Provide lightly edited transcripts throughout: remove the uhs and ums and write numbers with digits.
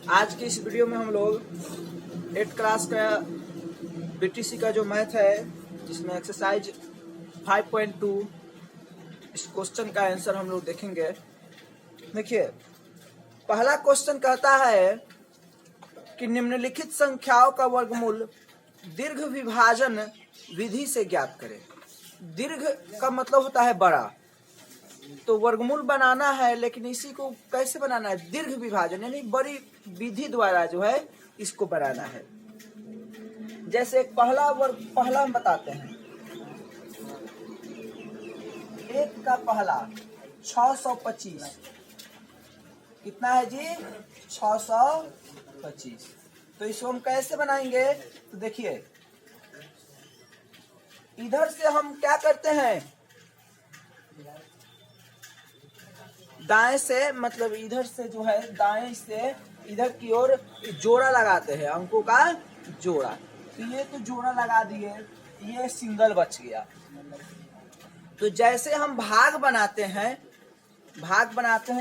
आज की इस वीडियो में हम लोग 8th क्लास का बीटीसी का जो मैथ है जिसमें एक्सरसाइज 5.2 इस क्वेश्चन का आंसर हम लोग देखेंगे। देखिए, पहला क्वेश्चन कहता है कि निम्नलिखित संख्याओं का वर्गमूल दीर्घ विभाजन विधि से ज्ञात करें। दीर्घ का मतलब होता है बड़ा, तो वर्गमूल बनाना है, लेकिन इसी को कैसे बनाना है? दीर्घ विभाजन यानी बड़ी विधि द्वारा जो है इसको बनाना है। जैसे पहला हम बताते हैं। एक का पहला 625 कितना है जी? 625। तो इसको हम कैसे बनाएंगे? तो देखिए, इधर से हम क्या करते हैं, दाएं से, मतलब इधर से जो है दाएं से इधर की ओर जोड़ा लगाते हैं, अंकों का जोड़ा। तो ये तो जोड़ा लगा दिए, ये सिंगल बच गया। तो जैसे हम भाग बनाते हैं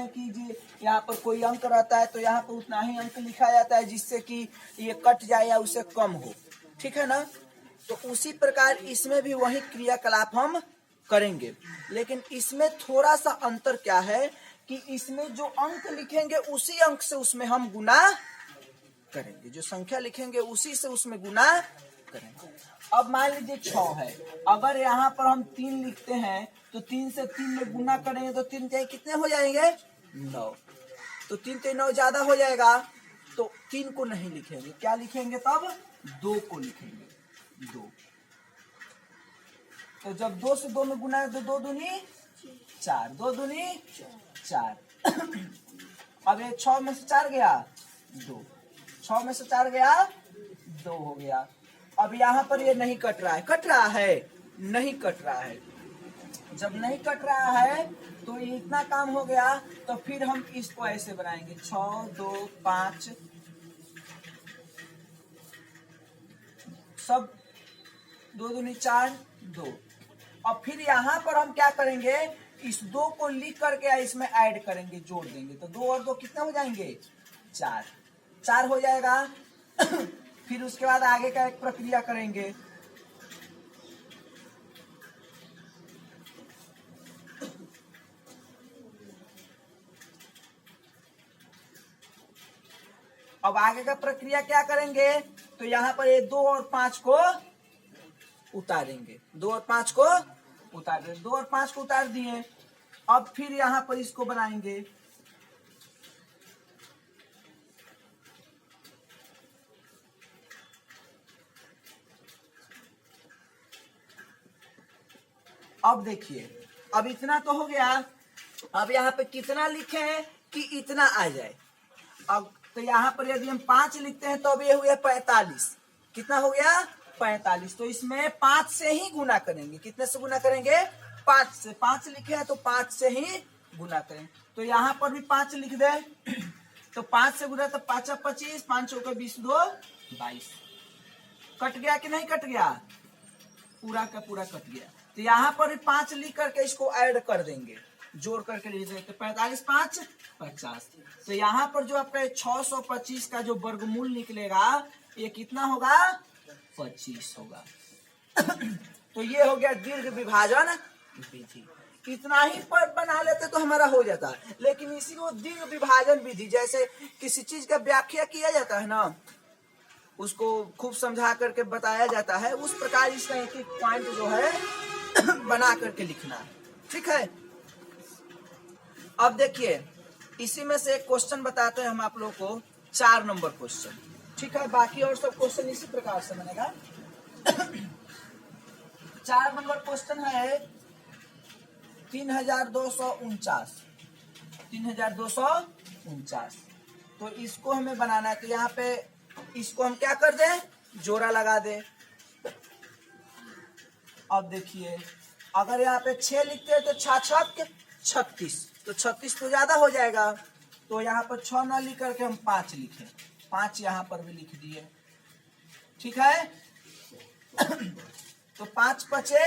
कि जी यहाँ पर कोई अंक रहता है तो यहाँ पर उतना ही अंक लिखा जाता है जिससे कि ये कट जाए या उससे कम हो, ठीक है ना? तो उसी प्रकार इसमें भी वही क्रियाकलाप हम करेंगे, लेकिन इसमें थोड़ा सा अंतर क्या है कि इसमें जो अंक लिखेंगे उसी अंक से उसमें हम गुना करेंगे, जो संख्या लिखेंगे उसी से उसमें गुना करेंगे। अब मान लीजिए 6 है, अगर यहाँ पर हम 3 लिखते हैं तो 3 से 3 में गुना करेंगे तो 3 के कितने हो जाएंगे? 9। तो 3 के 9 ज्यादा हो जाएगा, तो 3 को नहीं लिखेंगे, क्या लिखेंगे तब? 2 को लिखेंगे, 2। तो जब 2 से 2 में गुना है तो 2 दूनी 4, 2 दूनी 4। अब ये 6 में से 4 गया 2, 6 में से 4 गया 2 हो गया। अब यहाँ पर ये नहीं कट रहा है, कट रहा है? नहीं कट रहा है। जब नहीं कट रहा है तो ये इतना काम हो गया, तो फिर हम इसको ऐसे बनाएंगे 6 2 5, सब 2 दूनी 4 2। और फिर यहाँ पर हम क्या करेंगे, इस 2 को लिख करके इसमें ऐड करेंगे, जोड़ देंगे, तो 2 और 2 कितने हो जाएंगे? 4, 4 हो जाएगा। फिर उसके बाद आगे का एक प्रक्रिया करेंगे। अब आगे का प्रक्रिया क्या करेंगे, तो यहाँ पर ये 2 और 5 को उतारेंगे, 2 और 5 को उतार देंगे, 2 और 5 को उतार दिए। अब फिर यहाँ पर इसको बनाएंगे, अब देखिए, अब इतना तो हो गया। अब यहाँ पे कितना लिखे हैं कि इतना आ जाए। अब तो यहाँ पर यदि हम 5 लिखते हैं तो अब ये हुआ 45। कितना हो गया? 45। तो इसमें 5 से ही गुना करेंगे। कितने से गुना करेंगे? 5 से। 5 लिखे हैं तो 5 से ही गुना करेंगे। तो यहाँ पर भी 5 लिख दे, तो 5 से गुना, तो 5 25, 5 चौके 20 2 22। कट गया कि नहीं कट गया? पूरा का पूरा कट गया। तो यहाँ पर भी 5 लिख करके इसको ऐड कर देंगे, जोड़ करके लिख देंगे, तो 45 5 50। तो यहाँ पर जो आपका 625 का जो वर्गमूल निकलेगा ये कितना होगा? 25 होगा। तो ये हो गया दीर्घ विभाजन विधि। इतना ही पर बना लेते तो हमारा हो जाता, लेकिन इसी को दीर्घ विभाजन विधि, जैसे किसी चीज का व्याख्या किया जाता है ना, उसको खूब समझा करके बताया जाता है, उस प्रकार इसका एक एक पॉइंट जो है बना करके लिखना है, ठीक है? अब देखिए, इसी में से एक क्वेश्चन बताते हैं हम आप लोग को, 4 नंबर क्वेश्चन, ठीक है? बाकी और सब क्वेश्चन इसी प्रकार से बनेगा। 4 नंबर क्वेश्चन है 3249, 3249। तो इसको हमें बनाना है, तो यहाँ पे इसको हम क्या कर दें? जोड़ा लगा दें। अब देखिए, अगर यहाँ पे 6 लिखते हैं तो 6 36, तो 36 तो ज्यादा हो जाएगा, तो यहाँ पर 6 ना लिख करके हम 5 लिखे, 5 यहाँ पर भी लिख दिए, ठीक है? तो 5 बचे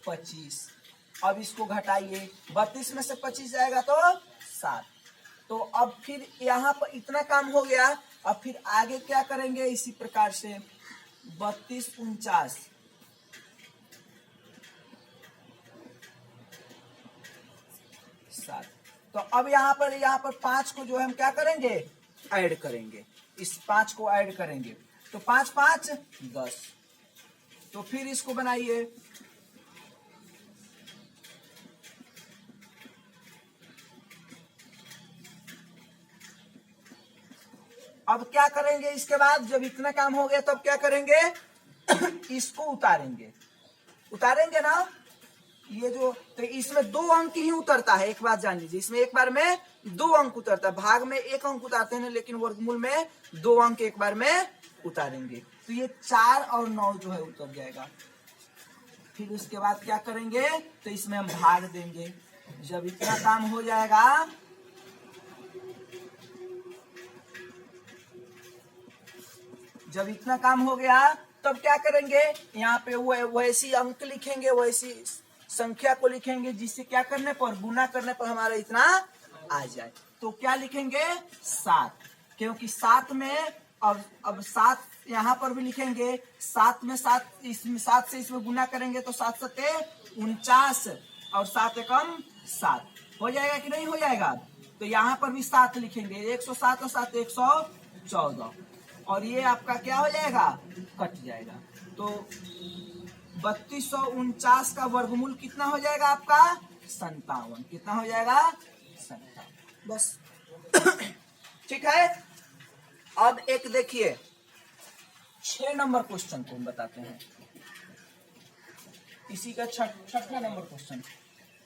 25। अब इसको घटाइए, 32 में से 25 जाएगा तो 7, तो अब फिर यहाँ पर इतना काम हो गया। अब फिर आगे क्या करेंगे इसी प्रकार से 32 49 7। तो अब यहाँ पर 5 को जो है हम क्या करेंगे ऐड करेंगे, इस 5 को ऐड करेंगे तो 5 5 10। तो फिर इसको बनाइए, अब क्या करेंगे इसके बाद जब इतना काम हो गया तब क्या करेंगे इसको उतारेंगे ना, ये जो तो इसमें 2 अंक ही उतरता है। एक बात जान लीजिए, इसमें एक बार में 2 अंक उतरता है, भाग में 1 अंक उतारते हैं लेकिन वर्गमूल में 2 अंक एक बार में उतारेंगे। तो ये 4 और 9 जो है उतर जाएगा। फिर उसके बाद क्या करेंगे तो इसमें हम भाग देंगे। जब इतना काम हो जाएगा जब इतना काम हो गया तब क्या करेंगे यहाँ पे वैसी अंक लिखेंगे, वैसी संख्या को लिखेंगे जिससे क्या करने पर गुना करने पर हमारा इतना आ जाए। तो क्या लिखेंगे 7, क्योंकि 7 में और अब 7 यहाँ पर भी लिखेंगे 7 में 7 इसमें 7 से इसमें गुना करेंगे तो 7 सत्ते 49 और 7 एकम 7 हो जाएगा कि नहीं हो जाएगा। तो यहाँ पर भी 7 लिखेंगे, 107 और 7 114 और ये आपका क्या हो जाएगा कट जाएगा। तो 3249 का वर्गमूल कितना हो जाएगा आपका 57। कितना हो जाएगा 57 बस ठीक है। अब एक देखिए 6 नंबर क्वेश्चन को हम बताते हैं, इसी का छठा नंबर क्वेश्चन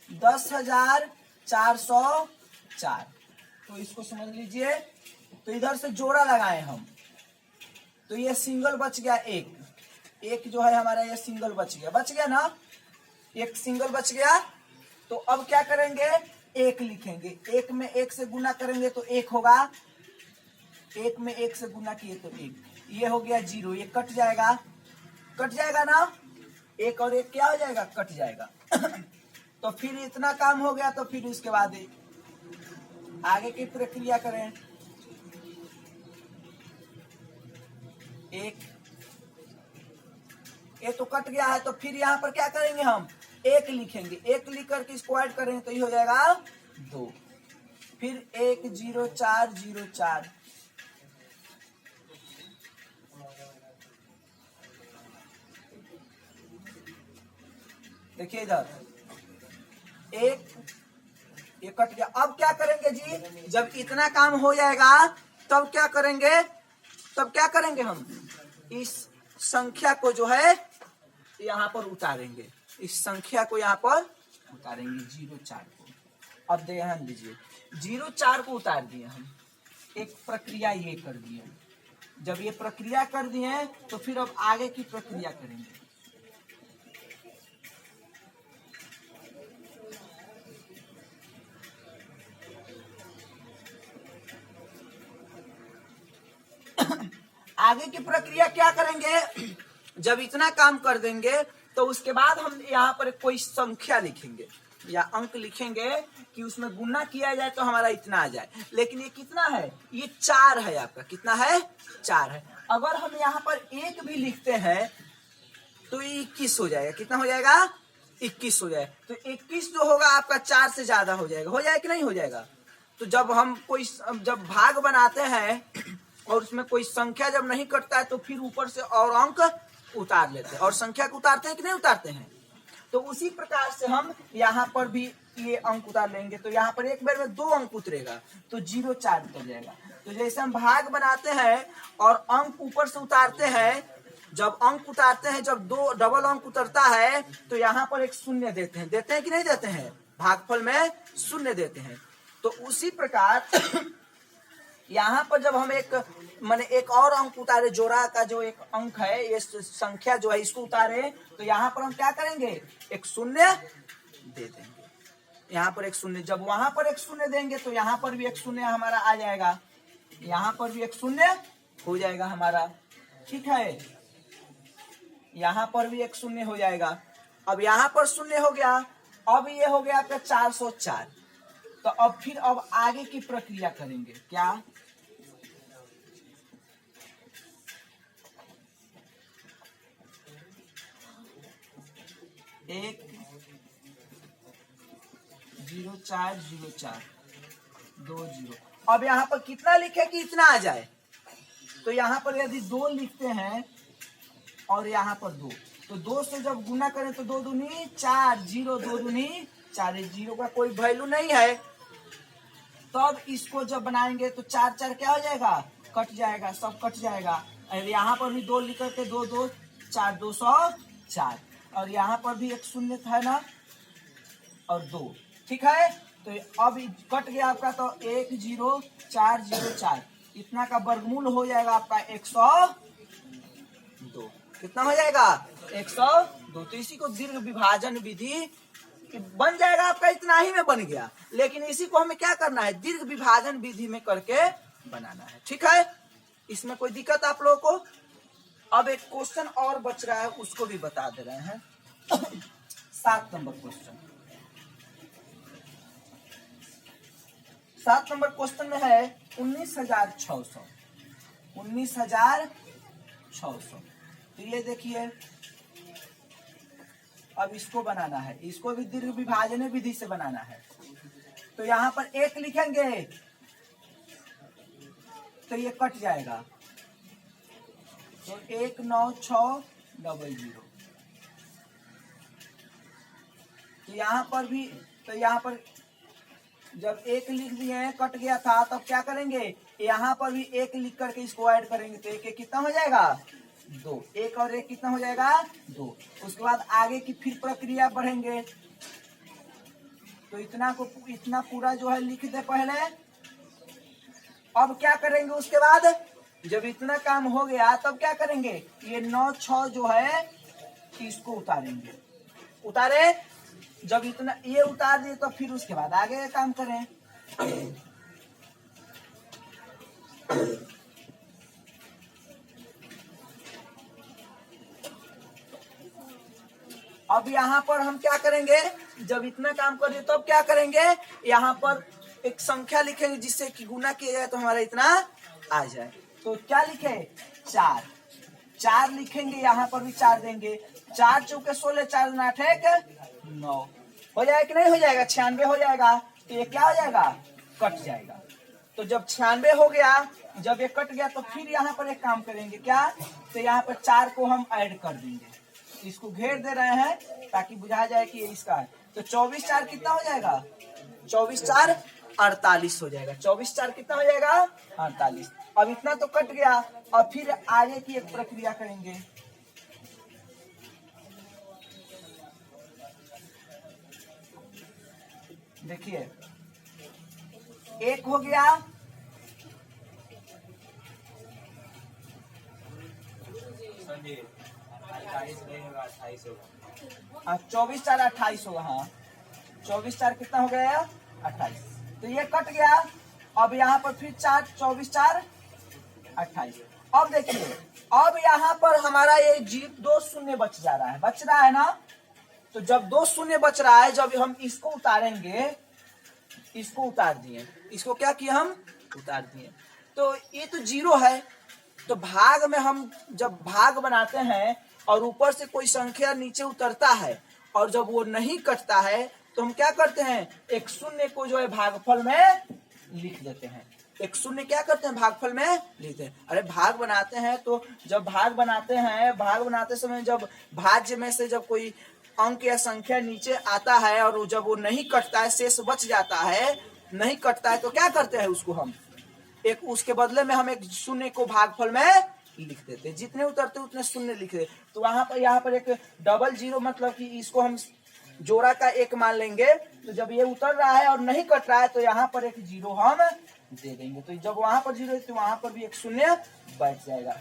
10,404। तो इसको समझ लीजिए। तो इधर से जोड़ा लगाए हम तो ये सिंगल बच गया, एक जो है हमारा ये सिंगल बच गया ना, एक सिंगल बच गया। तो अब क्या करेंगे 1 लिखेंगे, 1 में 1 से गुना करेंगे तो 1 होगा, 1 में 1 से गुना किए तो 1, ये हो गया 0, ये कट जाएगा ना, 1 और 1 क्या हो जाएगा कट जाएगा तो फिर इतना काम हो गया। तो फिर उसके बाद आगे की प्रक्रिया करें, 1 ये तो कट गया है तो फिर यहाँ पर क्या करेंगे हम 1 लिखेंगे, 1 लिख करके इसको ऐड करेंगे तो ये हो जाएगा 2, फिर 10404 देखिए इधर 1 ये कट गया। अब क्या करेंगे जी जब इतना काम हो जाएगा तब क्या करेंगे हम इस संख्या को जो है यहाँ पर उतारेंगे, इस संख्या को यहाँ पर उतारेंगे 04 को। अब ध्यान दीजिए 04 को उतार दिए हम, एक प्रक्रिया ये कर दिए। जब ये प्रक्रिया कर दिए तो फिर अब आगे की प्रक्रिया करेंगे। आगे की प्रक्रिया क्या करेंगे जब इतना काम कर देंगे तो उसके बाद हम यहाँ पर कोई संख्या लिखेंगे या अंक लिखेंगे कि उसमें गुना किया जाए तो हमारा इतना आ जाए। लेकिन ये कितना है, ये 4 है आपका, कितना है 4 है। अगर हम यहाँ पर 1 भी लिखते हैं तो ये 21 हो जाएगा। कितना हो जाएगा 21 हो जाएगा। तो 21 जो होगा आपका 4 से ज्यादा हो जाएगा कि नहीं हो जाएगा। तो जब हम जब भाग बनाते हैं और उसमें कोई संख्या जब नहीं कटता है तो फिर ऊपर से और अंक उतार लेते हैं, और संख्या को उतारते हैं कि नहीं उतारते हैं। तो उसी प्रकार से हम यहाँ पर भी ये अंक उतार लेंगे। तो यहाँ पर एक बार में 2 अंक उतरेगा तो 04 उतर जाएगा। तो जैसे हम भाग बनाते हैं और अंक ऊपर से उतारते हैं, जब अंक उतारते हैं, जब 2 डबल अंक उतरता है तो यहाँ पर एक शून्य देते हैं कि नहीं देते हैं, भागफल में शून्य देते हैं। तो उसी प्रकार यहाँ पर जब हम एक और अंक उतारे, जोड़ा का जो एक अंक है, ये संख्या जो है इसको उतारे तो यहाँ पर हम क्या करेंगे एक शून्य दे देंगे। यहाँ पर एक शून्य, जब वहां पर एक शून्य देंगे तो यहाँ पर भी एक शून्य हमारा आ जाएगा, यहाँ पर भी एक शून्य हो जाएगा हमारा, ठीक है। यहाँ पर भी एक शून्य हो जाएगा। अब यहाँ पर शून्य हो गया, अब ये हो गया आपका 404। तो अब फिर अब आगे की प्रक्रिया करेंगे क्या, एक 0404 20। अब यहाँ पर कितना लिखे कि इतना आ जाए, तो यहाँ पर यदि 2 लिखते हैं और यहाँ पर 2, तो 2 से जब गुना करें तो 2 दूनी 4, 0 2 दूनी 4, जीरो का कोई वैल्यू नहीं है। तब इसको जब बनाएंगे तो 4 4 क्या हो जाएगा, कट जाएगा, सब कट जाएगा। और यहाँ पर भी 2 लिख करके 2 2 4 204, और यहाँ पर भी एक शून्य है ना, और 2, ठीक है। तो अब कट गया आपका, तो 10404 इतना का वर्गमूल हो जाएगा आपका 102। कितना हो जाएगा, 102। तो इसी को दीर्घ विभाजन विधि बन जाएगा आपका, इतना ही में बन गया। लेकिन इसी को हमें क्या करना है, दीर्घ विभाजन विधि में करके बनाना है, ठीक है। इसमें कोई दिक्कत आप लोगों को। अब एक क्वेश्चन और बच रहा है, उसको भी बता दे रहे हैं। 7 नंबर क्वेश्चन, 7 नंबर क्वेश्चन में है 19,600। 19,600। तो ये देखिए, अब इसको बनाना है, इसको भी दीर्घ विभाजन विधि से बनाना है। तो यहाँ पर 1 लिखेंगे तो ये कट जाएगा, तो 19600। तो यहाँ पर भी, तो यहाँ पर जब 1 लिख दिए हैं, कट गया था, तब क्या करेंगे, यहाँ पर भी 1 लिख करके इसको ऐड करेंगे, तो 1 1 कितना हो जाएगा, 2। 1 और 1 कितना हो जाएगा, 2। उसके बाद आगे की फिर प्रक्रिया बढ़ेंगे, तो इतना पूरा जो है लिख दे पहले। अब क्या करेंगे उसके बाद, जब इतना काम हो गया तब क्या करेंगे, ये 9 6 जो है इसको उतारेंगे। उतारे, जब इतना ये उतार दिए तो फिर उसके बाद आगे काम करें। अब यहाँ पर हम क्या करेंगे, जब इतना काम कर दिए तब क्या करेंगे, यहाँ पर एक संख्या लिखेंगे जिससे कि गुना किया जाए तो हमारा इतना आ जाए। तो क्या लिखे, 4। 4 लिखेंगे, यहाँ पर भी 4 देंगे। 4 चौके 16, 4 8 9 हो जाएगा कि नहीं हो जाएगा, 96 हो जाएगा। तो ये क्या हो जाएगा, कट जाएगा। तो जब 96 हो गया, जब ये कट गया, तो फिर यहाँ पर एक काम करेंगे क्या, तो यहाँ पर 4 को हम ऐड कर देंगे। इसको घेर दे रहे हैं ताकि बुझा जाए कि ये इसका है। तो 24 4 कितना हो जाएगा, 24 4 48 हो जाएगा। 24 4 कितना हो जाएगा, 48। अब इतना तो कट गया, अब फिर आगे की एक प्रक्रिया करेंगे। देखिए, 1 हो गया, हाँ 24 4 28 होगा। हाँ 24 4 कितना हो गया, 28। तो ये कट गया। अब यहाँ पर फिर 4 24 4 28। अब देखिए, अब यहाँ पर हमारा ये 2 शून्य बच जा रहा है, बच रहा है ना। तो जब 2 शून्य बच रहा है, जब हम इसको उतारेंगे, इसको उतार दिए, इसको क्या किया, हम उतार दिए, तो ये तो 0 है। तो भाग में हम जब भाग बनाते हैं और ऊपर से कोई संख्या नीचे उतरता है और जब वो नहीं कटता है, तो हम क्या करते हैं, एक शून्य को जो है भागफल में लिख देते हैं। एक शून्य क्या करते हैं, भागफल में लिखते हैं। अरे भाग बनाते हैं, तो जब भाग बनाते हैं, भाग बनाते समय जब भाज्य में से जब कोई अंक या संख्या नीचे आता है और जब वो नहीं कटता है, शेष बच जाता है, नहीं कटता है, तो क्या करते हैं, उसको हम एक, उसके बदले में हम एक शून्य को भागफल में लिख देते हैं। जितने उतरते उतने शून्य लिख देते। तो वहां पर यहाँ पर एक डबल 0, मतलब कि इसको हम जोड़ा का 1 मान लेंगे। तो जब ये उतर रहा है और नहीं कट रहा है, तो यहाँ पर एक 0 हम दे देंगे। तो जब वहां पर 0 है, तो वहां पर भी एक शून्य बैठ जाएगा।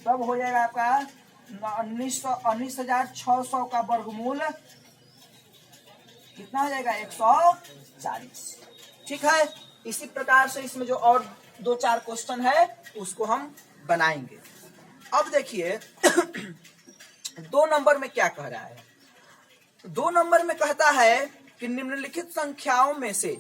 तब हो जाएगा आपका 19,600 का वर्गमूल कितना हो जाएगा, 140। ठीक है। इसी प्रकार से इसमें जो और 2-4 क्वेश्चन है उसको हम बनाएंगे। अब देखिए 2 नंबर में क्या कह रहा है। 2 नंबर में कहता है कि निम्नलिखित संख्याओं में से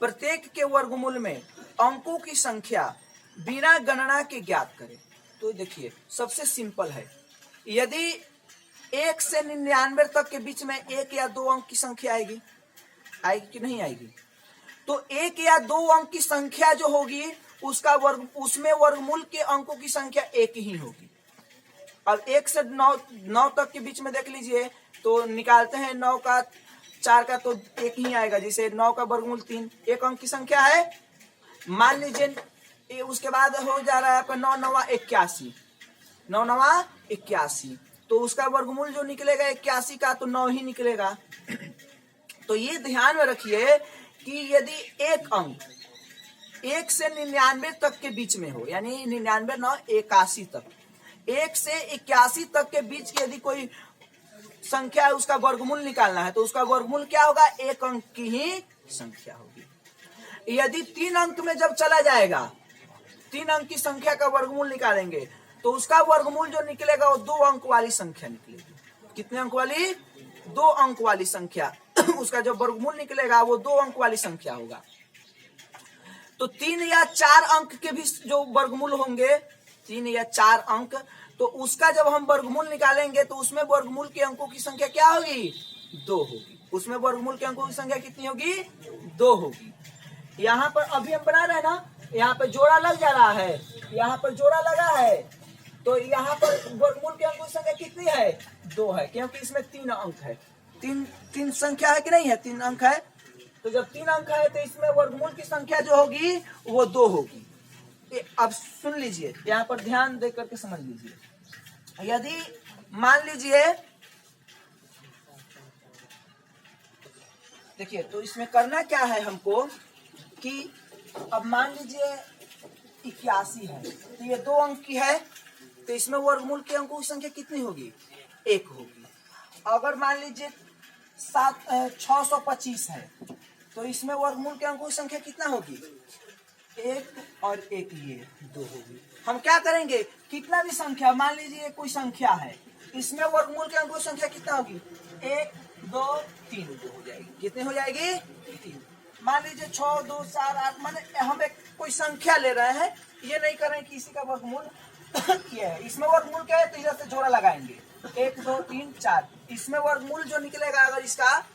प्रत्येक के वर्गमूल में अंकों की संख्या बिना गणना के ज्ञात करें। तो देखिए सबसे सिंपल है, यदि 1 से 99 तक के बीच में 1 या 2 अंक की संख्या आएगी कि नहीं आएगी? तो 1 या 2 अंक की संख्या जो होगी उसमें वर्गमूल के अंकों की संख्या 1 ही होगी। अब 1 से 9 तक के बीच में देख लीजिए, तो निकालते हैं 9 का 4 का तो 1 ही आएगा, जैसे 9 का वर्गमूल 3, 1 अंक की संख्या है। मान लीजिए उसके बाद हो जा रहा है आपका 9 9 81, 9 9 81, तो उसका वर्गमूल जो निकलेगा 81 का तो 9 ही निकलेगा। तो ये ध्यान में रखिए कि यदि एक अंक 1 से 99 तक के बीच में हो, यानी 99 9 81 तक, 1 से 81 तक के बीच की यदि कोई संख्या है उसका वर्गमूल निकालना है, तो उसका वर्गमूल क्या होगा? 1 अंक की ही संख्या होगी। यदि 3 अंक में जब चला जाएगा, 3 अंक की संख्या का वर्गमूल निकालेंगे, तो उसका वर्गमूल जो निकलेगा वो 2 अंक वाली संख्या निकलेगी। कितने अंक वाली? 2 अंक वाली संख्या। उसका जो वर्गमूल निकलेगा वो 2 अंक वाली संख्या होगा। तो 3 या 4 अंक के भी जो वर्गमूल होंगे, 3 या 4 अंक, तो उसका जब हम वर्गमूल निकालेंगे तो उसमें वर्गमूल के अंकों की संख्या क्या होगी? 2 होगी। उसमें वर्गमूल के अंकों की संख्या कितनी होगी? 2 होगी। यहाँ पर अभी हम बना रहे हैं ना, यहाँ पर जोड़ा लग जा रहा है, यहाँ पर जोड़ा लगा है, तो यहाँ पर वर्गमूल के अंकों की संख्या कितनी है? 2 है, क्योंकि इसमें 3 अंक है। तीन संख्या है कि नहीं है? 3 अंक है। तो जब 3 अंक है तो इसमें वर्गमूल की संख्या जो होगी वो 2 होगी। अब सुन लीजिए, यहाँ पर ध्यान दे करके समझ लीजिए। यदि मान लीजिए, देखिए तो इसमें करना क्या है हमको कि अब मान लीजिए 81 है, तो ये 2 अंक की है, तो इसमें वर्गमूल के अंकों की संख्या कितनी होगी? 1 होगी। अगर मान लीजिए 625 है, तो इसमें वर्गमूल के अंकों की संख्या कितना होगी? 1 और 1 ये 2 होगी। हम क्या करेंगे, कितना भी संख्या, मान लीजिए कोई संख्या है, इसमें वर्गमूल के अंकों की संख्या कितना होगी? 1 2 3 2 हो जाएगी। कितनी हो जाएगी? 3। मान लीजिए 6 2 4 8, माने हम एक कोई संख्या ले रहे हैं, ये नहीं कर रहे हैं कि इसी का वर्गमूल ये है। इसमें वर्गमूल क्या है? तो इधर से जोड़ा लगाएंगे, 1 2 3 4। इसमें वर्गमूल जो निकलेगा अगर इसका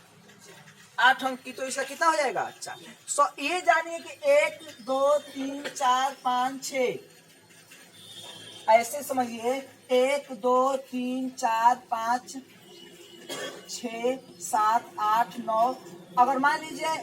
8 अंक की, तो इसका कितना हो जाएगा? 4। सो ये जानिए कि 1 2 3 4 5 6, ऐसे समझिए 1 2 3 4 5 6 7 8 9। अगर मान लीजिए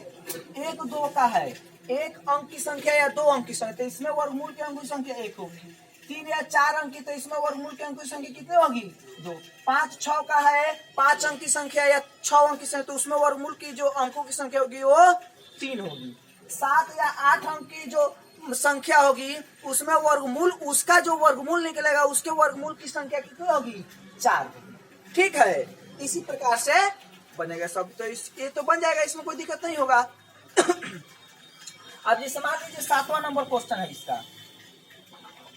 1 2 का है, 1 अंक की संख्या या 2 अंक की संख्या, तो इसमें वर्गमूल के अंकों की संख्या 1 होगी। 3 या 4 अंक की, तो इसमें वर्गमूल के अंकों की संख्या कितनी होगी? 2। 5 6 का है, 5 अंक की संख्या या 6 अंक की संख्या, तो उसमें वर्गमूल की जो अंकों की संख्या होगी वो 3 होगी। 7 या 8 अंक की जो संख्या होगी, उसमें वर्गमूल, उसका जो वर्गमूल निकलेगा उसके वर्गमूल की संख्या कितनी होगी? 4 होगी। ठीक है, इसी प्रकार से बनेगा सब। तो ये तो बन जाएगा, इसमें कोई दिक्कत नहीं होगा। अब जैसे मान लीजिए 7वां नंबर क्वेश्चन है इसका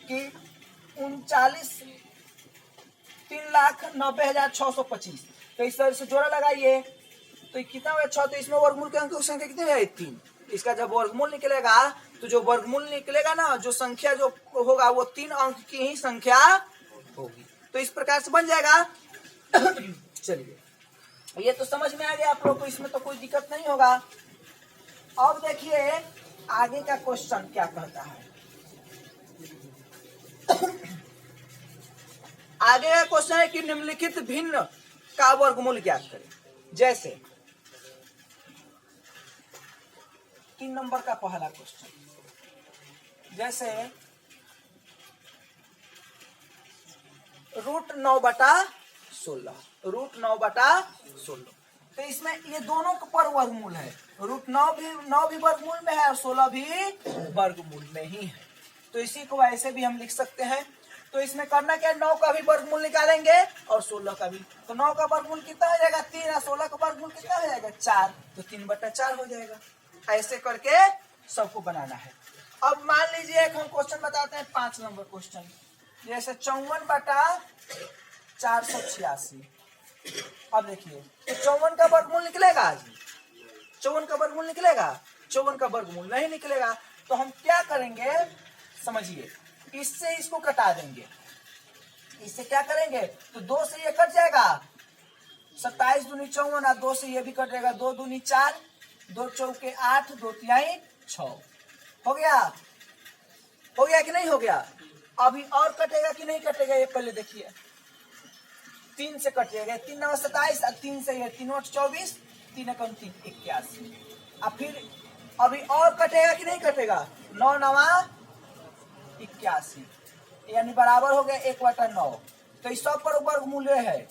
कि 3,90,625, तो इस तरह से जोड़ा लगाइए, तो कितना हुआ? 6। तो इसमें वर्गमूल के अंकों की संख्या कितनी है? 3। इसका जब वर्गमूल निकलेगा, तो जो वर्गमूल निकलेगा ना, जो संख्या जो होगा वो 3 अंक की ही संख्या होगी। तो इस प्रकार से बन जाएगा। चलिए, ये तो समझ में आ गया आप लोग को, इसमें तो कोई दिक्कत नहीं होगा। अब देखिए आगे का क्वेश्चन क्या कहता है। आगे का क्वेश्चन है कि निम्नलिखित भिन्न का वर्गमूल ज्ञात करें। जैसे 3 नंबर का पहला क्वेश्चन, जैसे √9/16, √9/16, तो इसमें ये दोनों पर वर्गमूल है। √9 भी वर्गमूल में है और 16 भी वर्गमूल में ही है। तो इसी को ऐसे भी हम लिख सकते हैं। तो इसमें करना क्या है, 9 का भी वर्गमूल निकालेंगे और 16 का भी। तो 9 का वर्गमूल कितना हो जाएगा? 3। और 16 का वर्गमूल कितना हो जाएगा? 4। तो 3/4 हो जाएगा। ऐसे करके सबको बनाना है। अब मान लीजिए एक हम क्वेश्चन बताते हैं, 5 नंबर क्वेश्चन, जैसे 54/486। अब देखिए, तो 54 का वर्गमूल निकलेगा, 54 का वर्गमूल निकलेगा। 54 का वर्गमूल नहीं निकलेगा। तो हम क्या करेंगे समझिए, इससे इसको कटा देंगे। इससे क्या करेंगे, तो 2 से ये कट जाएगा, 27 दूनी 54, और 2 से ये भी कट जाएगा, 2 दूनी 4, 2 चौके 8, 2 तिहाई 6। हो गया, हो गया कि नहीं हो गया? अभी और कटेगा कि नहीं कटेगा, ये पहले देखिए। 3 से कट जाएगा, 3 9 27, और 3 से ये 3 8 24, 3 एकम 3 81। अब फिर अभी और कटेगा कि नहीं कटेगा, 9 9 81, यानी बराबर हो गया 1/9। तो इस सब पर वर्गमूल्य है।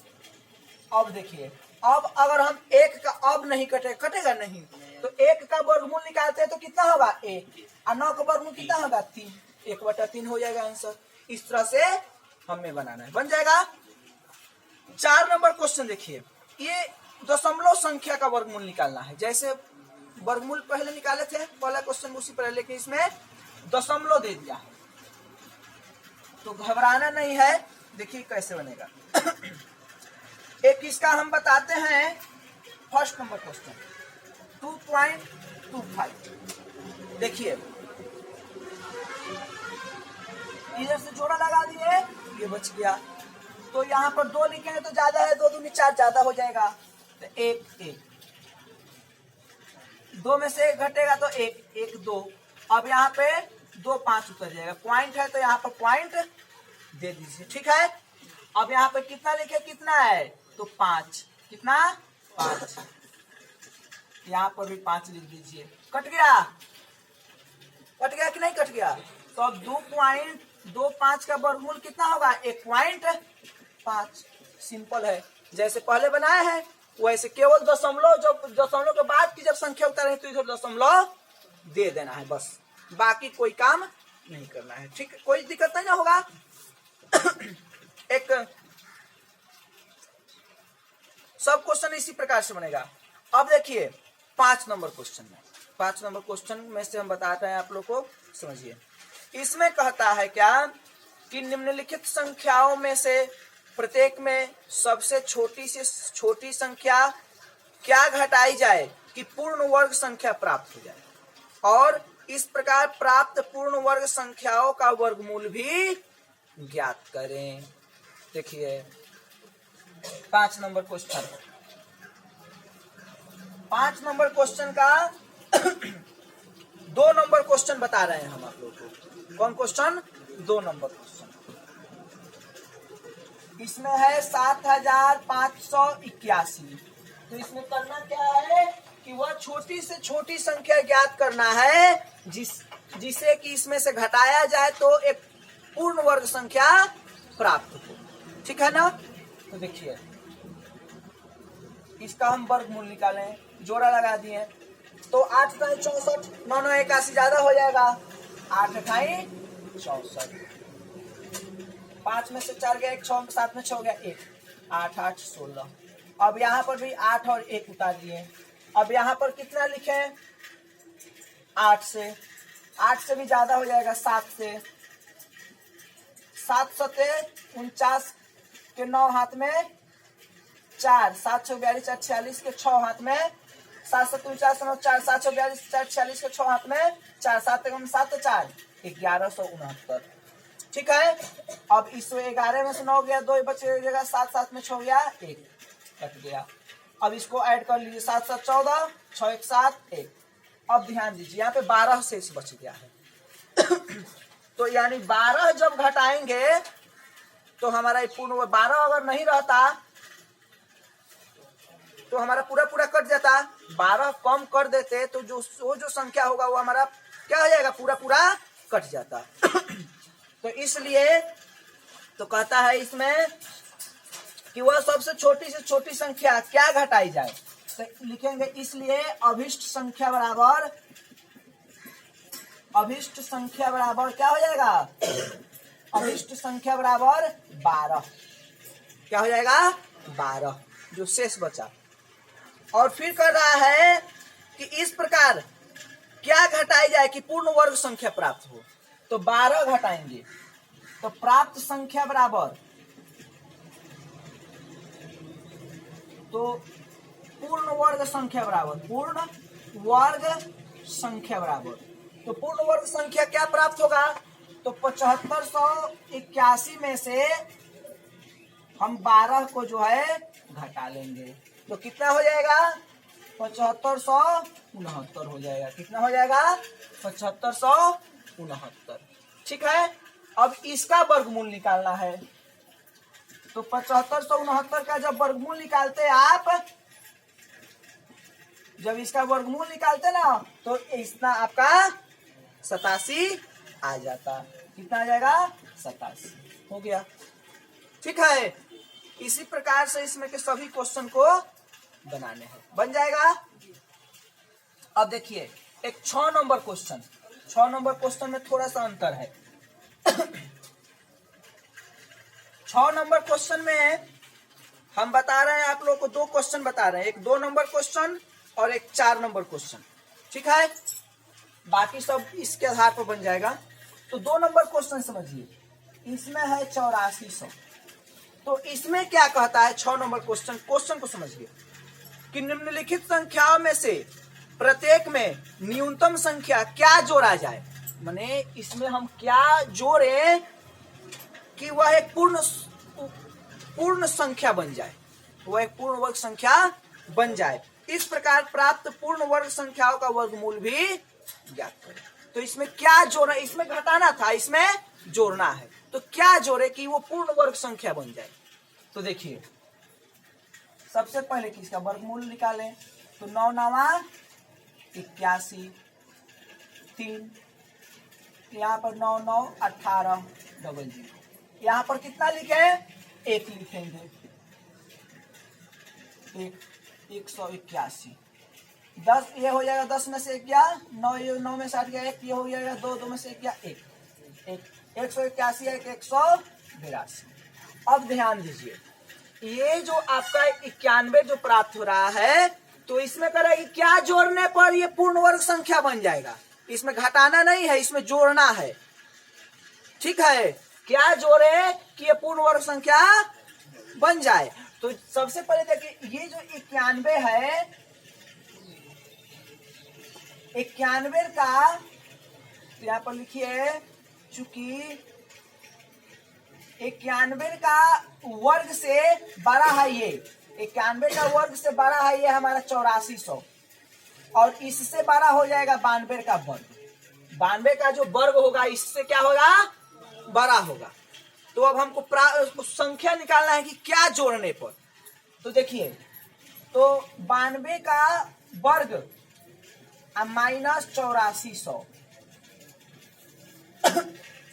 अब देखिए, अब अगर हम 1 का अब नहीं कटेगा नहीं, तो 1 का वर्गमूल निकालते हैं तो कितना होगा 1, और 9 का वर्गमूल कितना होगा 3, 1/3 हो जाएगा आंसर। इस तरह से हमें बनाना है, बन जाएगा। 4 नंबर क्वेश्चन देखिए, ये दशमलव संख्या का वर्गमूल निकालना है। जैसे वर्गमूल पहले निकाले थे पहला क्वेश्चन उसी पर, लेकिन इसमें दशमलव दे दिया है, तो घबराना नहीं है। देखिए कैसे बनेगा। एक इसका हम बताते हैं फर्स्ट नंबर क्वेश्चन 2.25। देखिए इधर से जोड़ा लगा दिए, ये बच गया। तो यहाँ पर 2 लिखे हैं तो ज्यादा है, 2 दूनी 4 ज्यादा हो जाएगा, तो 1 1, 2 में से 1 घटेगा तो 1 1 2। अब यहाँ पे 2 5 उतर जाएगा, पॉइंट है तो यहाँ पर पॉइंट दे दीजिए, ठीक है। अब यहाँ पे कितना लिखे, कितना है, तो 5, कितना 5, यहाँ पर भी 5 लिख दीजिए। कट गया, कट गया कि नहीं कट गया? तो अब 2.25 का वर्गमूल कितना होगा, 1.5। सिंपल है, जैसे पहले बनाए हैं वैसे, केवल दशमलव, जब दशमलव के बाद की जब संख्या उतारे तो इधर दशमलव दे देना है बस, बाकी कोई काम नहीं करना है, ठीक है, कोई दिक्कत नहीं ना होगा। एक सब क्वेश्चन इसी प्रकार से बनेगा। अब देखिए 5 नंबर क्वेश्चन में, 5 नंबर क्वेश्चन में से हम बताते हैं आप लोग को, समझिए। इसमें कहता है क्या कि निम्नलिखित संख्याओं में से प्रत्येक में सबसे छोटी से छोटी संख्या क्या घटाई जाए कि पूर्ण वर्ग संख्या प्राप्त हो जाए, और इस प्रकार प्राप्त पूर्ण वर्ग संख्याओं का वर्गमूल भी ज्ञात करें। देखिए 5 नंबर क्वेश्चन, 5 नंबर क्वेश्चन का 2 नंबर क्वेश्चन बता रहे हैं हम आप लोग को। कौन क्वेश्चन, 2 नंबर क्वेश्चन। इसमें है 7581। तो इसमें करना क्या है कि वह छोटी से छोटी संख्या ज्ञात करना है जिसे कि इसमें से घटाया जाए तो एक पूर्ण वर्ग संख्या प्राप्त हो, ठीक है ना। तो देखिए इसका हम वर्गमूल निकालें, जोड़ा लगा दिए, तो 8 × 64, 9 9 81 ज्यादा हो जाएगा, 8 × 64, 5 में से 4 गया 1, 6 7 में 6 हो गया 1, 8 8 16। अब यहाँ पर भी 8 और 1 उतार दिए। अब यहाँ पर कितना लिखे, 8 से, 8 से भी ज्यादा हो जाएगा, 7 से, 7 7 49 के 9 हाथ में 4, 7 6 42 4 46 के 6 हाथ में 7 7 49 9 4, 7 6 42 4 46 के 6 हाथ में 4, 7 7 4 1169, ठीक है। अब इस 11 में से 9 गया, 2 बचेगा, 7 7 में 6 गया 1, कट गया। अब इसको ऐड कर लीजिए, 7 7 14, 6 1 7 1। अब ध्यान दीजिए यहाँ पे 12 शेष बच गया है। तो यानी 12 जब घटाएंगे तो हमारा पूर्ण 12 अगर नहीं रहता तो हमारा पूरा पूरा कट जाता, 12 कम कर देते तो जो संख्या होगा वो हमारा क्या हो जाएगा, पूरा पूरा कट जाता। तो इसलिए तो कहता है इसमें कि वह सबसे छोटी से छोटी संख्या क्या घटाई जाए, तो लिखेंगे इसलिए अभिष्ट संख्या बराबर क्या हो जाएगा, अभिष्ट संख्या बराबर 12, क्या हो जाएगा 12, जो शेष बचा। और फिर कर रहा है कि इस प्रकार क्या घटाई जाए कि पूर्ण वर्ग संख्या प्राप्त हो, तो 12 घटाएंगे तो प्राप्त संख्या बराबर, तो पूर्ण वर्ग संख्या बराबर, पूर्ण वर्ग संख्या बराबर। तो पूर्ण वर्ग संख्या क्या प्राप्त होगा? तो 7581 में से हम 12 को जो है घटा लेंगे तो कितना हो जाएगा? 7569 हो जाएगा। कितना हो जाएगा? 7569। ठीक है, अब इसका वर्गमूल निकालना है। तो 7569 का जब वर्गमूल निकालते आप, जब इसका वर्गमूल निकालते ना तो इतना आपका 87 आ जाता। कितना आ जाएगा? 87 हो गया। ठीक है, इसी प्रकार से इसमें के सभी क्वेश्चन को बनाने हैं, बन जाएगा। अब देखिए एक 6 नंबर क्वेश्चन, 6 नंबर क्वेश्चन में थोड़ा सा अंतर है। 6 नंबर क्वेश्चन में हम बता रहे हैं आप लोग को 2 क्वेश्चन बता रहे हैं, एक 2 नंबर क्वेश्चन और एक 4 नंबर क्वेश्चन। ठीक है, बाकी सब इसके आधार पर बन जाएगा। तो 2 नंबर क्वेश्चन समझिए, इसमें है 8400। तो इसमें क्या कहता है 6 नंबर क्वेश्चन को समझिए कि निम्नलिखित संख्याओं में से प्रत्येक में न्यूनतम संख्या क्या जोड़ा जाए। माने इसमें हम क्या जोड़ें कि वह एक पूर्ण संख्या बन जाए, वह एक पूर्ण वर्ग संख्या बन जाए। इस प्रकार प्राप्त पूर्ण वर्ग संख्याओं का वर्गमूल भी ज्ञात करें। तो इसमें क्या जोड़ना? इसमें घटाना था, इसमें जोड़ना है। तो क्या जोड़े कि वो पूर्ण वर्ग संख्या बन जाए? तो देखिए सबसे पहले किसका वर्गमूल निकालें। तो 9 9 81 3, यहाँ पर 9 9 18 00। यहाँ पर कितना लिखे? 1 लिखेंगे। 181 10 ये हो जाएगा, 10 में से 1 गया, 9 में से 8 गया 1, ये हो जाएगा 2 में से 1 गया 1, 181 है 182। अब ध्यान दीजिए, ये जो आपका 91 जो प्राप्त हो रहा है, तो इसमें करेगी क्या जोड़ने पर ये पूर्ण वर्ग संख्या बन जाएगा। इसमें घटाना नहीं है, इसमें जोड़ना है। ठीक है, क्या जोड़े कि ये पूर्ण वर्ग संख्या बन जाए। तो सबसे पहले देखिए ये जो 91 है, 91 का यहाँ पर लिखिए, चूंकि 91 का वर्ग से बड़ा है ये, 91 का वर्ग से बड़ा है ये हमारा 8400, और इससे बड़ा हो जाएगा 92 का वर्ग। 92 का जो वर्ग होगा इससे क्या होगा? बड़ा होगा। तो अब हमको संख्या निकालना है कि क्या जोड़ने पर। तो देखिए, तो 92 का वर्ग माइनस 8400।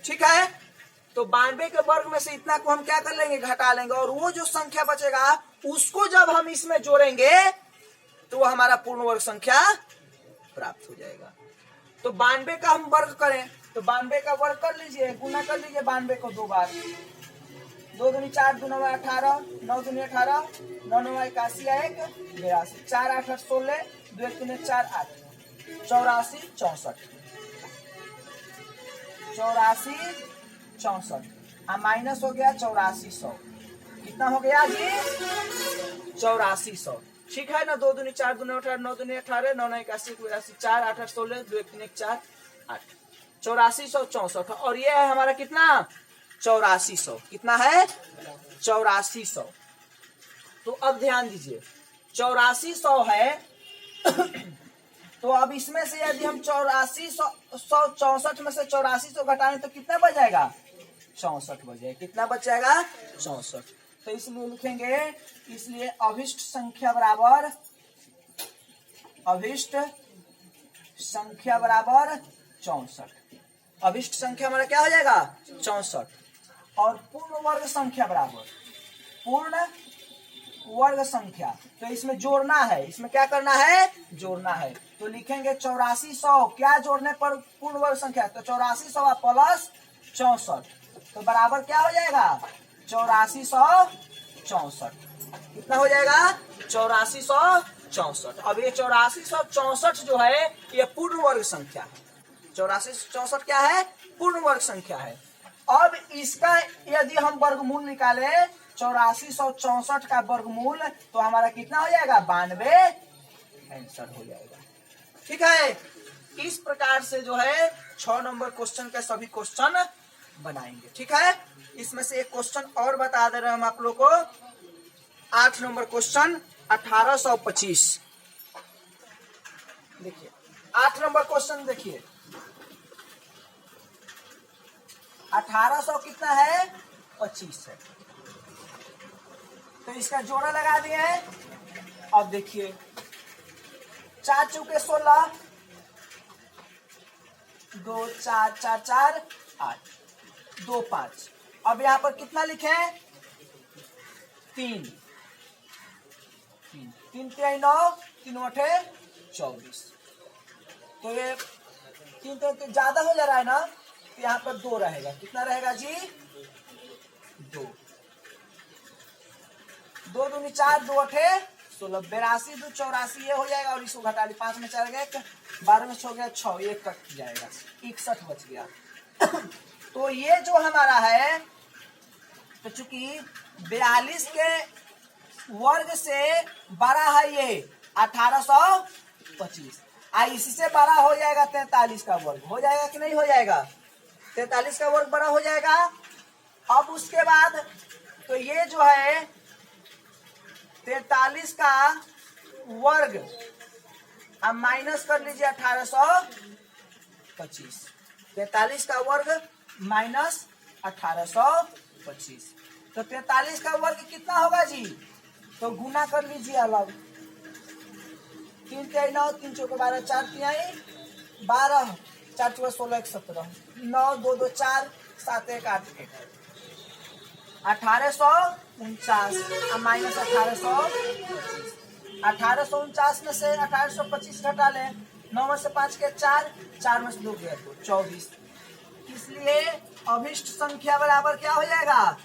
ठीक है, तो 92 के वर्ग में से इतना को हम क्या कर लेंगे? घटा लेंगे, और वो जो संख्या बचेगा उसको जब हम इसमें जोड़ेंगे तो वो हमारा पूर्ण वर्ग संख्या प्राप्त हो जाएगा। तो 92 का हम वर्ग करें, तो 92 का वर्ग कर लीजिए, गुना कर लीजिए 92 को 2 बार। 2 दूनी 4, 2 9 18, 9 दूनी 18, 9 9 81, 1 82, 4 8 8 16, 2 1 3 4 8, 84 64, 84 64 माइनस हो गया 8400। कितना हो गया जी? 8400। ठीक है ना, 2 दूनी 4, 2 9 18, 9 दूनी 18, 9 9 81, 82, 4 8 8 16, 2 1 3 1 4 8, 8464। और ये है हमारा कितना? 8400। कितना है? 8400। तो अब ध्यान दीजिए, 8400 है। तो अब इसमें से यदि हम 8464 में से 8400 घटाएं तो कितना बच जाएगा? 64 बच जाएगा। कितना बच जाएगा? 64। तो इसलिए लिखेंगे, इसलिए अभिष्ट संख्या बराबर 64। अभिष्ट संख्या हमारा क्या हो जाएगा? 64। और पूर्ण वर्ग संख्या बराबर पूर्ण वर्ग संख्या। तो इसमें जोड़ना है, इसमें क्या करना है? जोड़ना है। तो लिखेंगे 8400, क्या जोड़ने पर पूर्ण वर्ग संख्या? तो 8400 प्लस 64, तो बराबर क्या हो जाएगा? 8464। कितना हो जाएगा? 8464। अब ये 8464 जो है ये पूर्ण वर्ग संख्या है। 8464 क्या है? पूर्ण वर्ग संख्या है। अब इसका यदि हम वर्गमूल निकाले 8464 का वर्गमूल, तो हमारा कितना हो जाएगा? 92 आंसर हो जाएगा। ठीक है, इस प्रकार से जो है 6 नंबर क्वेश्चन के सभी क्वेश्चन बनाएंगे। ठीक है, इसमें से एक क्वेश्चन और बता दे रहे हैं हम आप लोग को। 8 नंबर क्वेश्चन 1825। देखिए 8 नंबर क्वेश्चन देखिए 1800 कितना है 25 है, तो इसका जोड़ा लगा दिए हैं। अब देखिए 4 चौके 16, 2 4 4 4 8 2 5। अब यहाँ पर कितना लिखे हैं 3 3 3 3 9 3 8 24। तो ये 3 तो ज्यादा हो जा रहा है ना, तो यहाँ पर 2 रहेगा। कितना रहेगा जी 2 2 दूनी 4 2 8 16 82 2 84 ये हो जाएगा, और इसको घटा ली 5 में 4 गए 12 में 6 गया 6, ये कट जाएगा 61 बच गया। तो ये जो हमारा है, तो चूंकि 42 के वर्ग से बड़ा है ये 1825, इससे बड़ा हो जाएगा 43 का वर्ग। हो जाएगा कि नहीं हो जाएगा, 43 का वर्ग बड़ा हो जाएगा। अब उसके बाद तो ये जो है 43 का वर्ग अब माइनस कर लीजिए 1825। 43 का वर्ग माइनस 1825, तो 43 का वर्ग कितना होगा जी, तो गुना कर लीजिए अलग। 3 3 9 3 चौके 12 4 3 12 4 चौके 16 1 17 9 2 2 4 7 1 8 1 1849 माइनस 1825। 1849 में से 1825 घटा लें, 9 में से 5 के 4 4 में से 2 गया 2 24। इसलिए अभिष्ट संख्या बराबर क्या हो जाएगा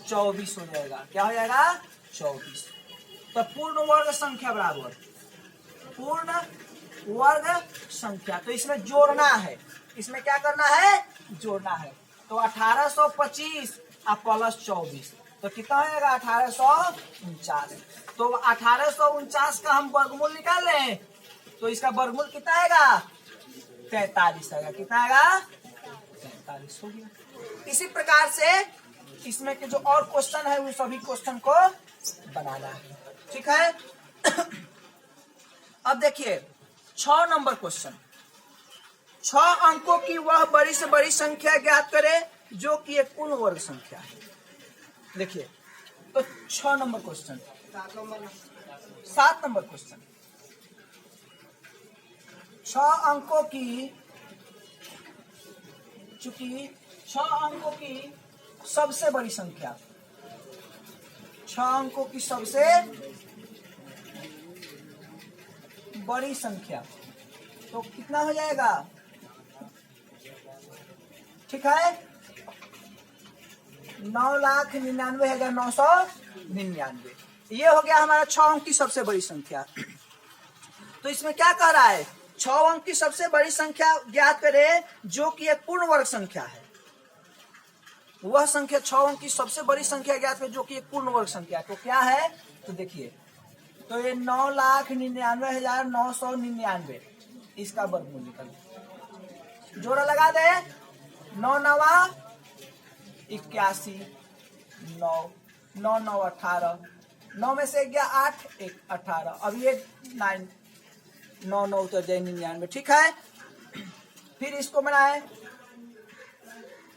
24 हो जाएगा। क्या हो जाएगा 24। तो पूर्ण वर्ग संख्या बराबर पूर्ण वर्ग संख्या, तो इसमें जोड़ना है, इसमें क्या करना है जोड़ना है। तो 1825 और प्लस 24 तो कितना हो जाएगा 1849। तो 1849 का हम वर्गमूल निकाल लें, तो इसका वर्गमूल कितना आएगा 43 आएगा। कितना आएगा 43 हो गया। इसी प्रकार से इसमें के जो और क्वेश्चन है उन सभी क्वेश्चन को बनाना है। ठीक है। अब देखिए 6 नंबर क्वेश्चन, 6 अंकों की वह बड़ी से बड़ी संख्या ज्ञात करे जो कि एक पूर्ण वर्ग संख्या है। देखिए तो 6 नंबर क्वेश्चन 7 नंबर क्वेश्चन, 6 अंकों की, चूंकि 6 अंकों की सबसे बड़ी संख्या, 6 अंकों की सबसे बड़ी संख्या, तो कितना हो जाएगा, ठीक है 9,99,999। ये हो गया हमारा 6 अंक की सबसे बड़ी संख्या। तो इसमें क्या कह रहा है 6 अंक की सबसे बड़ी संख्या ज्ञात करे जो कि एक पूर्ण वर्ग संख्या है। वह संख्या 6 अंक की सबसे बड़ी संख्या ज्ञात करे जो कि एक पूर्ण वर्ग संख्या है। तो क्या है, तो देखिए तो ये 9,99,999 इसका वर्गमूल निकल, जोड़ा लगा दे 9 9 81 9 9 9 18 9 में से गया 8 1 18। अब ये 9 9 9 उतर जाए 99। ठीक है, फिर इसको बनाए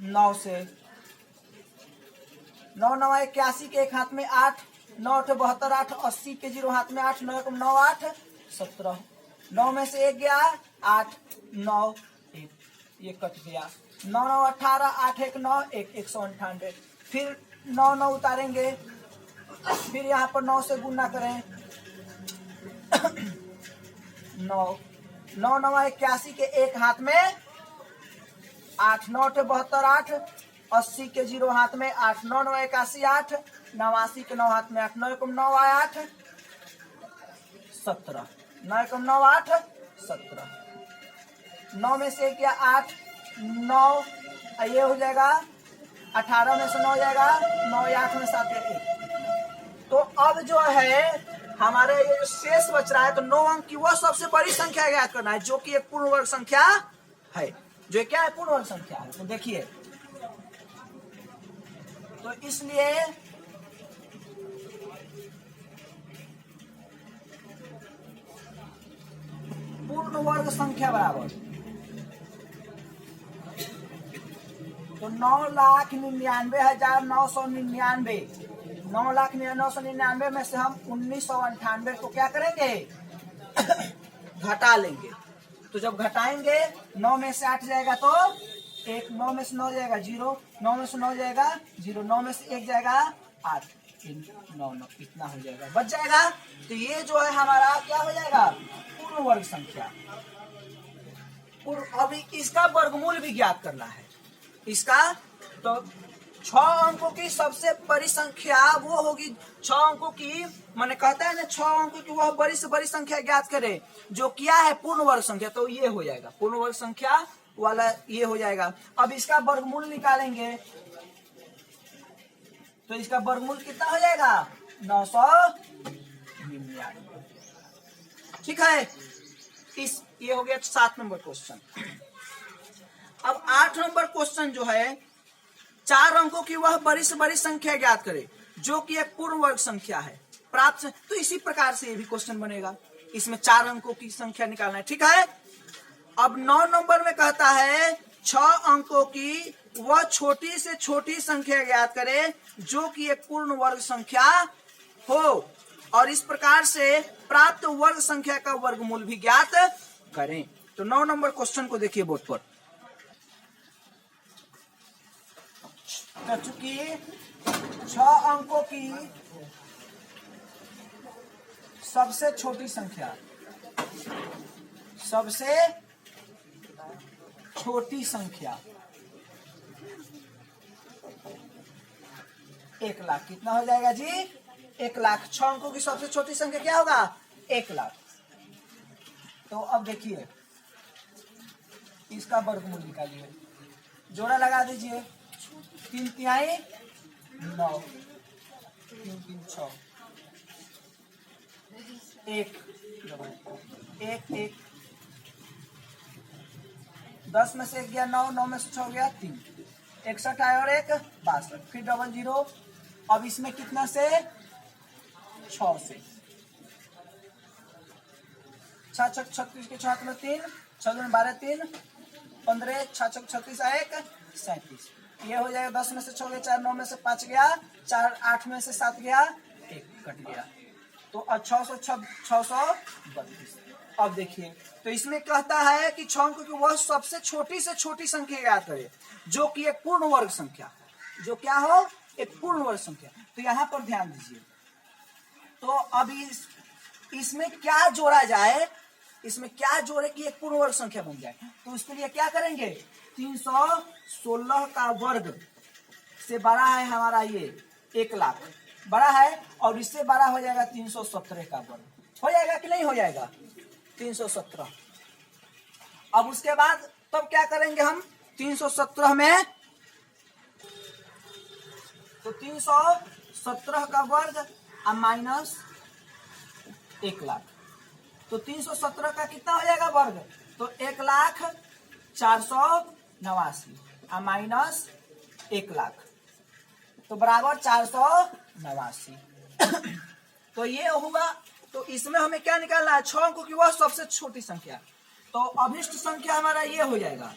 9 से 9 9 81 के एक हाथ में 8 9 8 72 8 80 के 0 हाथ में 8 9 9 8 17। 9 में से एक गया 8 9 1 ये कट गया 9 9 18 8 1 9 1 198। फिर 9 9 उतारेंगे, फिर यहाँ पर 9 से गुना करें 9 9 9 81 के एक हाथ में 8 9 8 72 8 80 के 0 हाथ में 8 9 9 81 8 89 के 9 हाथ में 8 9 1 9 8 17 9 1 9 8 17। 9 में से क्या 8 9 ये हो जाएगा 18 में से 9 जाएगा 9 8 में 7 1। तो अब जो है हमारे ये जो शेष बच रहा है, तो 9 अंक की वह सबसे बड़ी संख्या ज्ञात करना है जो कि एक पूर्ण वर्ग संख्या है। जो क्या है? पूर्ण वर्ग संख्या है। तो देखिए, तो इसलिए पूर्ण वर्ग संख्या बराबर तो 9,99,999 9,99,999 में से हम 1998 को क्या करेंगे? घटा लेंगे। तो जब घटाएंगे 9 में से 8 जाएगा तो 1, 9 में से 9 जाएगा 0, 9 में से 9 जाएगा 0, 9 में से 1 जाएगा 8, 9 9 इतना हो जाएगा, बच जाएगा। तो ये जो है हमारा क्या हो जाएगा? पूर्ण वर्ग संख्या। अभी इसका वर्गमूल भी ज्ञात करना है। इसका तो 6 अंकों की सबसे बड़ी संख्या वो होगी, 6 अंकों की, मैंने कहता है ना 6 अंकों की वह बड़ी से बड़ी संख्या ज्ञात करे जो क्या है? पूर्ण वर्ग संख्या। तो ये हो जाएगा पूर्ण वर्ग संख्या वाला, ये हो जाएगा। अब इसका वर्गमूल निकालेंगे तो इसका वर्गमूल कितना हो जाएगा? 999। ठीक है, ये हो गया 7 नंबर क्वेश्चन। अब 8 नंबर क्वेश्चन जो है, 4 अंकों की वह बड़ी से बड़ी संख्या ज्ञात करे जो कि एक पूर्ण वर्ग संख्या है प्राप्त। तो इसी प्रकार से ये भी क्वेश्चन बनेगा, इसमें 4 अंकों की संख्या निकालना है। ठीक है, अब 9 नंबर में कहता है 6 अंकों की वह छोटी से छोटी संख्या ज्ञात करे जो कि एक पूर्ण वर्ग संख्या हो, और इस प्रकार से प्राप्त वर्ग संख्या का वर्गमूल भी ज्ञात करें। तो 9 नंबर क्वेश्चन को देखिए बोर्ड पर। तो चूंकि 6 अंकों की सबसे छोटी संख्या, सबसे छोटी संख्या 1 लाख, कितना हो जाएगा जी? 1 लाख। 6 अंकों की सबसे छोटी संख्या क्या होगा? 1 लाख। तो अब देखिए इसका वर्गमूल निकालिए, जोड़ा लगा दीजिए। 3 तिहाई 9, 3 3 6, 1 1 1, 10 में से 1 गया 9, 9 में से 6 गया 3, 61 आए और 1 62, फिर डबल 0। अब इसमें कितना से? 6 से। 6 6 36 के 6 में 3, 6 में 12 3, 15, 6 6 36 1 37। ये हो जाएगा 10 में से 6 गया 4, 9 में से 5 गया 4, 8 में से 7 गया 1 कट गया। तो अब 632। अब देखिए, तो इसमें कहता है कि 6 अंकों की वह सबसे छोटी से छोटी संख्या ज्ञात करे जो कि एक पूर्ण वर्ग संख्या, जो क्या हो? एक पूर्ण वर्ग संख्या। तो यहाँ पर ध्यान दीजिए, तो अभी इसमें क्या जोड़ा जाए, इसमें क्या जोड़े कि एक पूर्ण वर्ग संख्या बन जाए? तो उसके लिए क्या करेंगे? 316 का वर्ग से बड़ा है हमारा ये 1 लाख, बड़ा है, और इससे बड़ा हो जाएगा 317 का वर्ग। हो जाएगा कि नहीं हो जाएगा? 317। अब उसके बाद तब क्या करेंगे हम? 317 में, तो 317 का वर्ग और माइनस 1 लाख, तो 317 का कितना हो जाएगा वर्ग? तो 1,04,89 और माइनस 1 लाख, तो बराबर 489। तो ये हुआ। तो इसमें हमें क्या निकालना है? 6 अंकों की वह सबसे छोटी संख्या। तो अभिष्ट संख्या हमारा ये हो जाएगा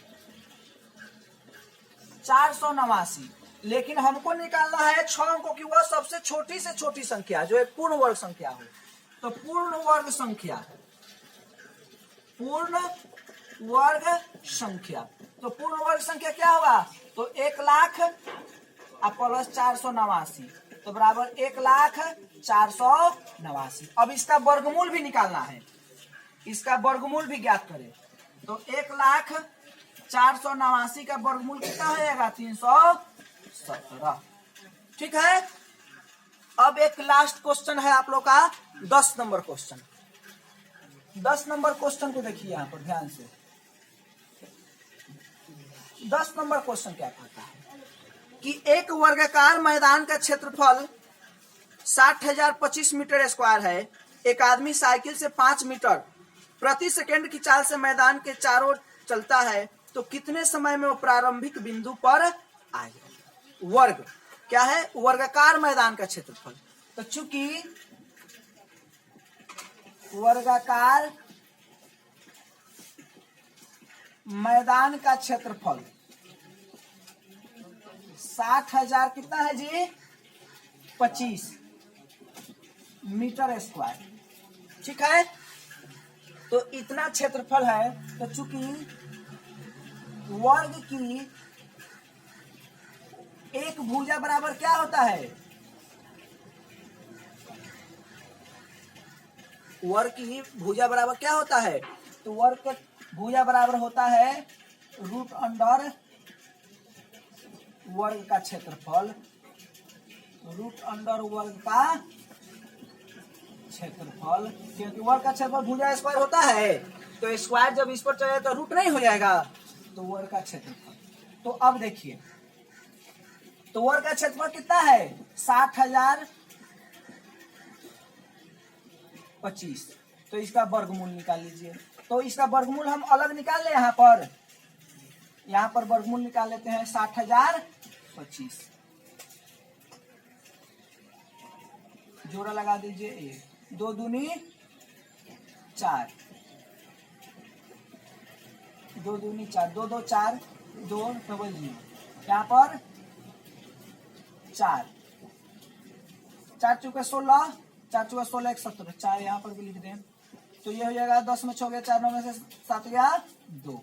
489, लेकिन हमको निकालना है 6 अंकों की वह सबसे छोटी से छोटी संख्या जो एक पूर्ण वर्ग संख्या हो। तो पूर्ण वर्ग संख्या, पूर्ण वर्ग संख्या, तो पूर्ण वर्ग संख्या क्या होगा? तो 1 लाख और प्लस 489, तो बराबर 1,04,89। अब इसका वर्गमूल भी निकालना है, इसका वर्गमूल भी ज्ञात करें। तो 1,04,89 का वर्गमूल कितना हो जाएगा? 317। ठीक है, अब एक लास्ट क्वेश्चन है आप लोग का 10 नंबर क्वेश्चन। 10 नंबर क्वेश्चन को देखिए यहाँ पर ध्यान से। 10 नंबर क्वेश्चन क्या कहता है कि एक वर्गाकार मैदान का क्षेत्रफल 60,025 मीटर स्क्वायर है एक आदमी साइकिल से 5 मीटर प्रति सेकंड की चाल से मैदान के चारों ओर चलता है तो कितने समय में वो प्रारंभिक बिंदु पर आ जाएगा। वर्ग क्या है, वर्गाकार मैदान का क्षेत्रफल। तो चूंकि वर्गाकार मैदान का क्षेत्रफल 60,000 कितना है जी, 25 मीटर स्क्वायर, ठीक है। तो इतना क्षेत्रफल है, तो चूंकि वर्ग की एक भुजा बराबर क्या होता है, वर्ग की भुजा बराबर क्या होता है, तो वर्ग का भुजा बराबर होता है रूट अंडर वर्ग का क्षेत्रफल, रूट अंडर वर्ग का क्षेत्रफल, क्योंकि वर्ग का क्षेत्रफल भुजा स्क्वायर होता है, तो स्क्वायर जब इस पर चले तो रूट नहीं हो जाएगा, तो वर्ग का क्षेत्रफल। तो अब देखिए, तो वर्ग का क्षेत्रफल कितना है 60,025, तो इसका वर्गमूल निकाल लीजिए। तो इसका वर्गमूल हम अलग निकाल ले, यहाँ पर वर्गमूल निकाल लेते हैं 60,025, जोड़ा लगा दीजिए, 1 2 दूनी 4, 2 दूनी 4, 2 2 4, 2 डबल 0, यहाँ पर 4 चुके 16, 4 चुके 16 1 17, 4 यहाँ पर भी लिख दें, तो ये हो जाएगा 10 में 6 गया 4, 9 में से 7 गया 2,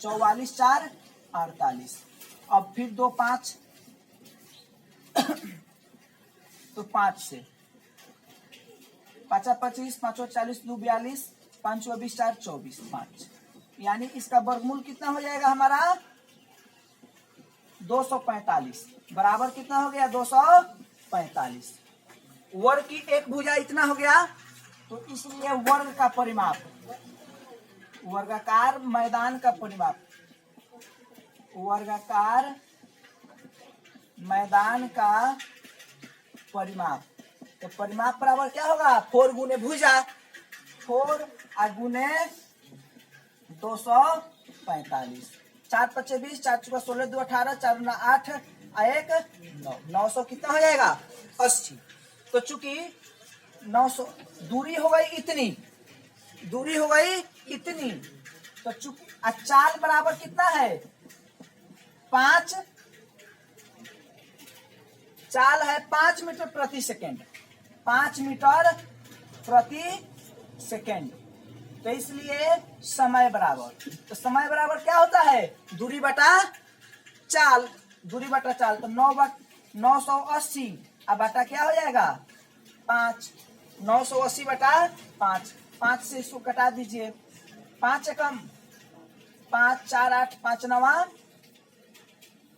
44 4 48, अब फिर 2 5, तो 5 से 5 25, 5 40, 2 42, 5 20 4 24 5, यानी इसका वर्गमूल कितना हो जाएगा हमारा 245, बराबर कितना हो गया 245। वर्ग की एक भुजा इतना हो गया, तो इसलिए वर्ग का परिमाप, वर्गाकार मैदान का परिमाप, वर्गाकार मैदान का परिमाप, तो परिमाप बराबर क्या होगा 4 गुने भुजा, 4 गुने 245, 4 25 20, 4 चुका 16, 2 18, 4 9 8, 1 9, 900 कितना हो जाएगा 80। तो चूंकि 900 दूरी हो गई इतनी, तो चूंकि चाल बराबर कितना है 5, चाल है 5 मीटर प्रति सेकेंड, 5 मीटर प्रति सेकेंड, तो इसलिए समय बराबर, तो समय बराबर क्या होता है दूरी बटा चाल, तो 980 अब बटा क्या हो जाएगा 5, 980 बटा 5, 5 से इसको कटा दीजिए, 5 एकम 5 4 8 5 9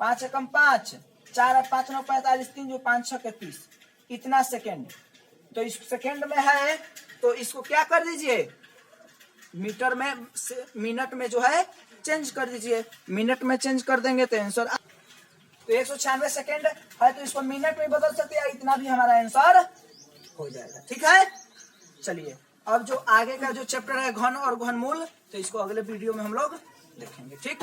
5 एकम 5 4 8 5 9 45, 3 जो 5 6 30, इतना सेकेंड, तो इस सेकेंड में है, तो इसको क्या कर दीजिए मीटर में मिनट में जो है चेंज कर दीजिए, मिनट में चेंज कर देंगे तो आंसर, तो 196 सेकेंड है, तो इसको मिनट में बदल सकते हैं, इतना भी हमारा आंसर हो जाएगा, ठीक है। चलिए अब जो आगे का जो चैप्टर है घन और घनमूल, तो इसको अगले वीडियो में हम लोग देखेंगे, ठीक।